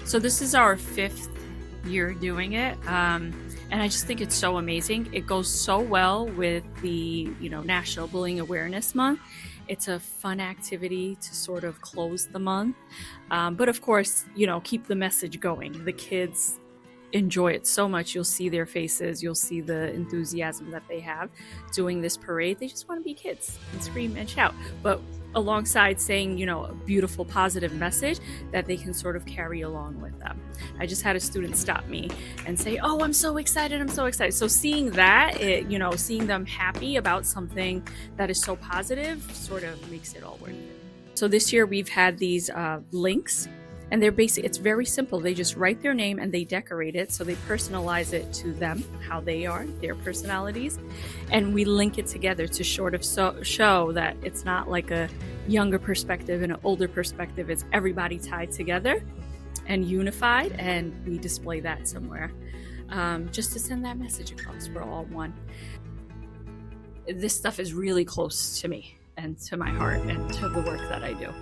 So this is our fifth year doing it. And I just think it's so amazing. It goes so well with the, National Bullying Awareness Month. It's a fun activity to sort of close the month. But of course, keep the message going. The kids enjoy it so much. You'll see their faces. You'll see the enthusiasm that they have doing this parade. They just want to be kids and scream and shout. But alongside saying, a beautiful, positive message that they can sort of carry along with them. I just had a student stop me and say, "Oh, I'm so excited. I'm so excited." So seeing that, seeing them happy about something that is so positive sort of makes it all worth it. So this year we've had these links. And it's very simple. They just write their name and they decorate it. So they personalize it to them, how they are, their personalities. And we link it together to sort of show that it's not like a younger perspective and an older perspective. It's everybody tied together and unified. And we display that somewhere just to send that message across. We're all one. This stuff is really close to me and to my heart and to the work that I do.